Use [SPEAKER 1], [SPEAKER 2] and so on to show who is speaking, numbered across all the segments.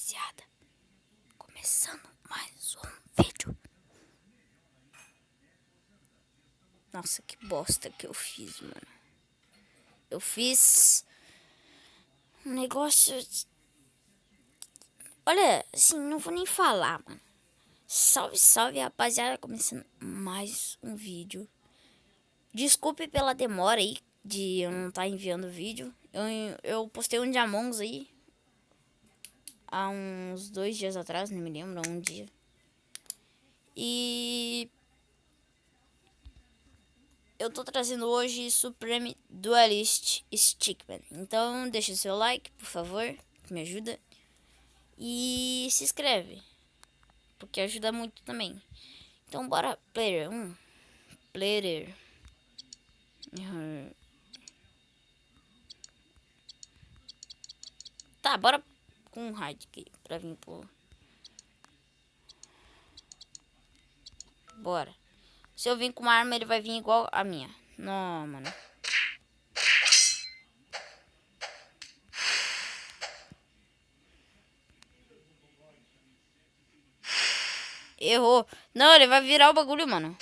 [SPEAKER 1] rapaziada, começando mais um vídeo. Nossa, que bosta que eu fiz, mano. Eu fiz um negócio... Olha, assim, não vou nem falar, mano. Salve, salve, rapaziada, começando mais um vídeo. Desculpe pela demora aí de eu não estar enviando vídeo. Eu postei um de Among Us aí há uns 2 dias atrás, não me lembro, um dia. E eu tô trazendo hoje Supreme Duelist Stickman. Então deixa seu like, por favor, que me ajuda. E se inscreve, porque ajuda muito também. Então bora, player 1. Player. Tá, bora com um raid aqui pra vir pro... Bora. Se eu vir com uma arma, ele vai vir igual a minha. Não, mano. Errou. Não, ele vai virar o bagulho, mano.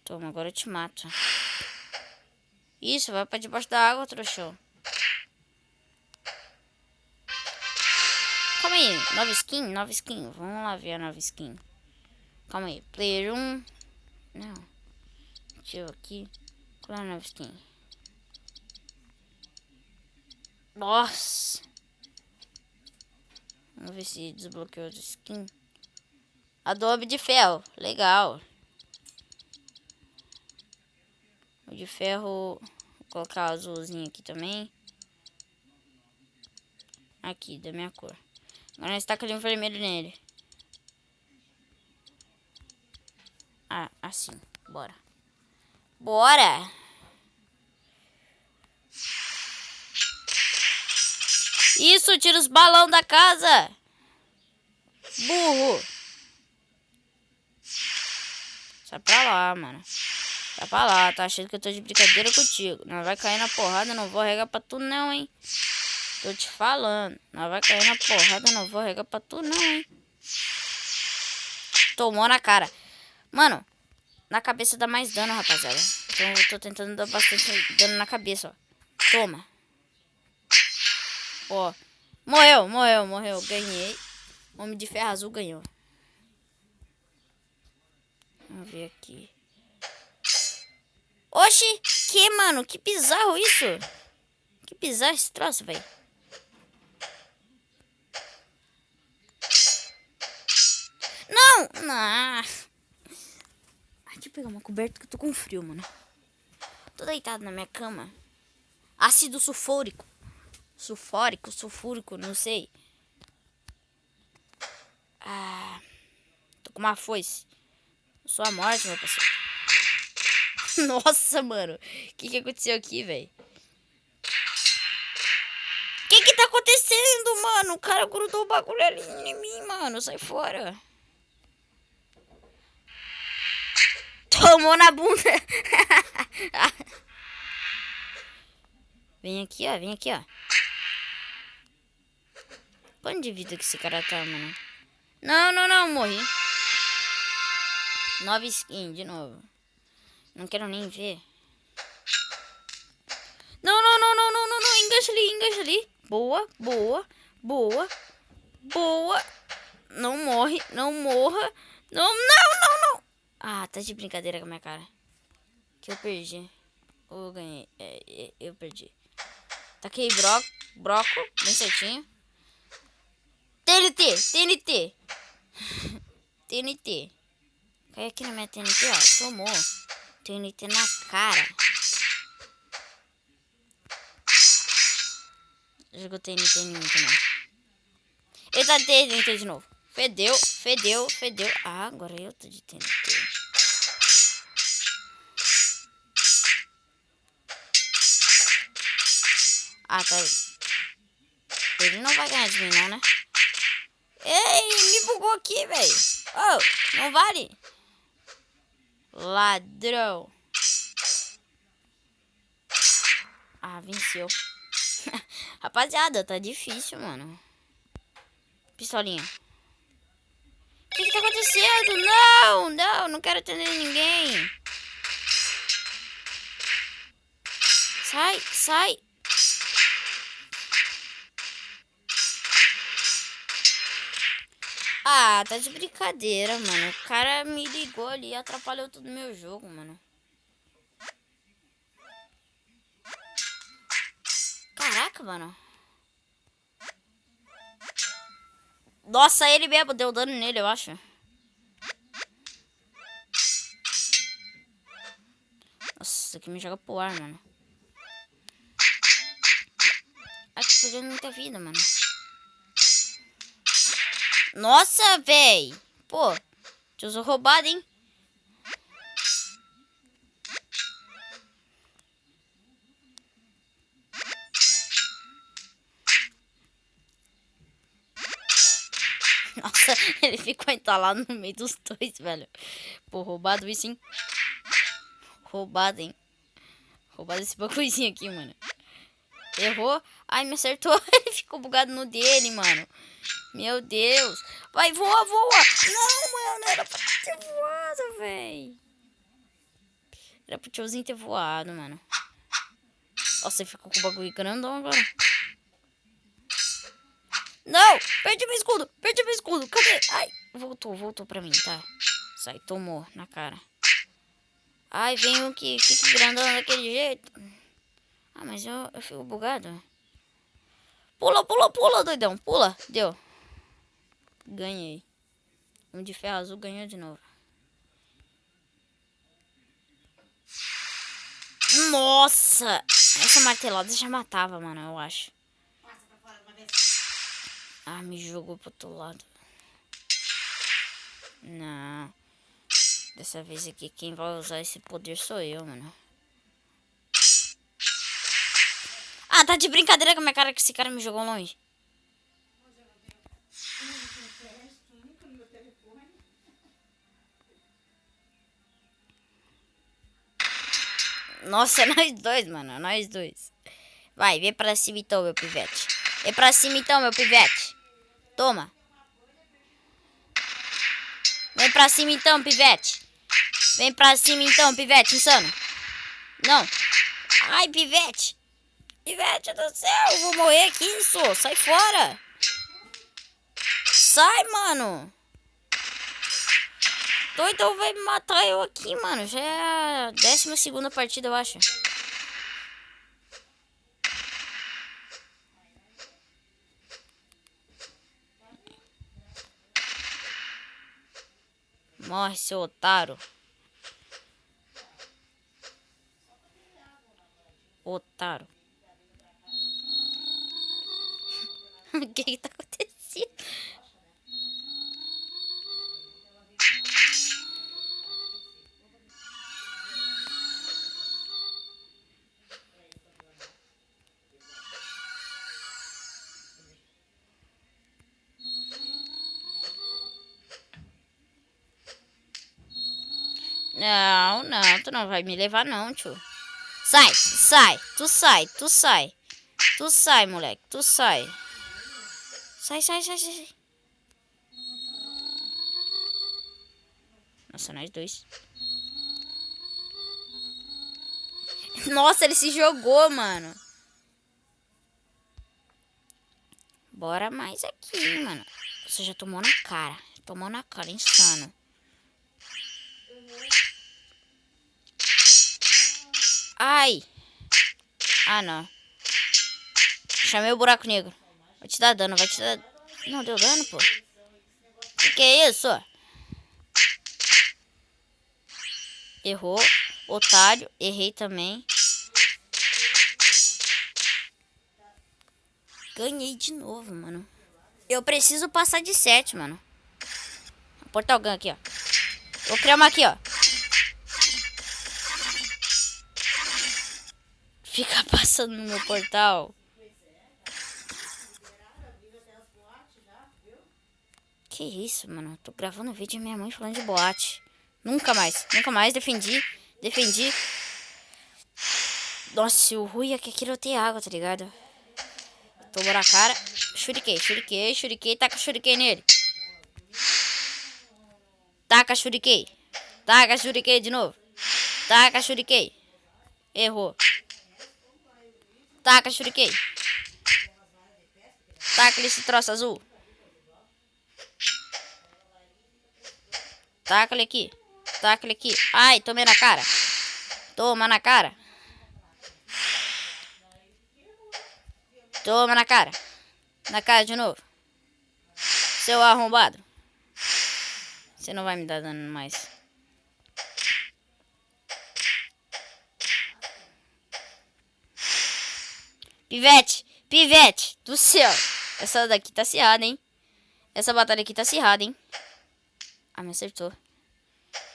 [SPEAKER 1] Toma, agora eu te mato. Isso, vai pra debaixo da água, trouxão. Calma aí, nova skin, nova skin. Vamos lá ver a nova skin. Calma aí, player 1. Não. Deixa eu aqui. Qual é a nova skin? Nossa. Vamos ver se desbloqueou a skin. Adobe de ferro, legal. O de ferro, vou colocar azulzinho aqui também. Aqui, da minha cor. Agora nós tacamos vermelho nele. Ah, assim, bora. Bora! Isso, tira os balão da casa! Burro! Sai pra lá, mano. Sai pra lá, tá achando que eu tô de brincadeira contigo. Não vai cair na porrada, não vou regar pra tu não, hein. Tô te falando. Não vai cair na porrada, não vou regar pra tu não, hein. Tomou na cara. Mano, na cabeça dá mais dano, rapaziada. Então eu tô tentando dar bastante dano na cabeça, ó. Toma. Ó. Morreu. Ganhei. Homem de ferro azul ganhou. Vamos ver aqui. Oxi, que, mano? Que bizarro isso. Que bizarro esse troço, velho. Não! Não. Deixa eu pegar uma coberta que eu tô com frio, mano. Tô deitado na minha cama. Ácido sulfúrico. Sulfúrico, não sei. Ah, tô com uma foice. Sou a morte, meu parceiro. Nossa, mano. O que aconteceu aqui, velho? O que tá acontecendo, mano? O cara grudou o bagulho ali em mim, mano. Sai fora. Tomou na bunda. Vem aqui, ó. Vem aqui, ó. Quanto de vida que esse cara tá, mano? Não. Morri. Nova skin, de novo. Não quero nem ver. Não. Engancha ali. Boa. Não morre. Não morra. Não. Ah, tá de brincadeira com a minha cara. Que eu perdi. Ou eu ganhei. Eu perdi. Taquei broco. Bem certinho. TNT. Cai aqui na minha TNT, ó. Tomou. TNT na cara. Jogou TNT em mim também. Ele tá de TNT de novo. Fedeu. Ah, agora eu tô de TNT. Ah, tá. Ele não vai ganhar de mim, não, né? Ei, me bugou aqui, velho. Oh, não vale. Ladrão. Ah, venceu. Rapaziada, tá difícil, mano. Pistolinha. O que tá acontecendo? Não quero atender ninguém. Sai. Ah, tá de brincadeira, mano. O cara me ligou ali e atrapalhou todo o meu jogo, mano. Caraca, mano. Nossa, ele mesmo deu dano nele, eu acho. Nossa, isso aqui me joga pro ar, mano. Ai, tô perdendo muita vida, mano. Nossa, véi. Pô, te usou roubado, hein? Nossa, ele ficou entalado no meio dos dois, velho. Pô, roubado isso, hein? Roubado, hein? Roubado esse bagulhozinho aqui, mano. Errou. Ai, me acertou. Ele ficou bugado no dele, mano. Meu Deus. Vai, voa. Não, mano. Era pra ter voado, véi. Era pro tiozinho ter voado, mano. Nossa, ele ficou com o bagulho grandão agora. Não! Perdi meu escudo. Cadê? Ai, voltou pra mim, tá? Sai, tomou na cara. Ai, vem um que fica grandão daquele jeito. Ah, mas eu fico bugado. Pula, doidão. Pula. Deu. Ganhei. Um de ferro azul ganhou de novo. Nossa! Essa martelada já matava, mano, eu acho. Ah, me jogou pro outro lado. Não. Dessa vez aqui, quem vai usar esse poder sou eu, mano. Ah, tá de brincadeira com a minha cara que esse cara me jogou longe. Nossa, é nós dois, mano. Nós dois. Vai, vem pra cima então, meu pivete. Vem pra cima então, meu pivete. Toma. Vem pra cima então, pivete. Vem pra cima então, pivete, insano. Não. Ai, pivete. Pivete do céu, eu vou morrer aqui, isso. Sai fora. Sai, mano. Doidão vai me matar eu aqui, mano. Já é a 12ª partida, eu acho. Morre, seu otário. Otário. O que tá acontecendo? Não, tu não vai me levar não, tio. Sai, tu sai, moleque, tu sai. Sai. Nossa, nós dois. Nossa, ele se jogou, mano. Bora mais aqui, mano. Você já tomou na cara. Tomou na cara, insano. Ai. Ah, não. Chamei o buraco negro. Vai te dar dano, Não, deu dano, pô. Que é isso? Errou. Otário. Errei também. Ganhei de novo, mano. Eu preciso passar de 7, mano. Portal gun aqui, ó. Vou criar uma aqui, ó. Fica passando no meu portal. Que isso, mano? Tô gravando vídeo e minha mãe falando de boate. Nunca mais. Defendi. Nossa, o ruim é que aqui não tem água, tá ligado? Tomou na cara. Shuriken. Taca shuriken nele. Taca shuriken de novo. Taca shuriken. Errou. Taca shuriken. Taca esse troço azul. Taca ele aqui. Ai, tomei na cara. Toma na cara. Toma na cara. Na cara de novo. Seu arrombado. Você não vai me dar dano mais. Pivete do céu. Essa daqui tá acirrada, hein? Essa batalha aqui tá acirrada, hein? Ah, me acertou.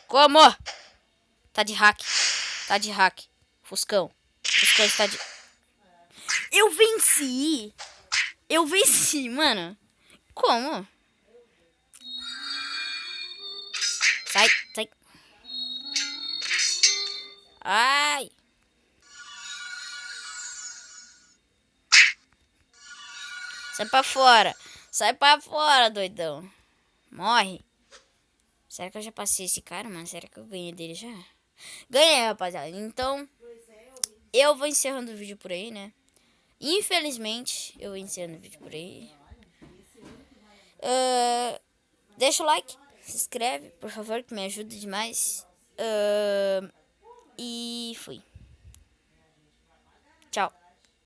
[SPEAKER 1] Como? Tá de hack. Fuscão está de... Eu venci, mano. Como? Sai. Ai. Sai pra fora, doidão. Morre. Será que eu já passei esse cara, mano? Será que eu ganhei dele já? Ganhei, rapaziada. Então, eu vou encerrando o vídeo por aí, né? Infelizmente, eu vou encerrando o vídeo por aí. Deixa o like, se inscreve, por favor, que me ajuda demais. E fui. Tchau.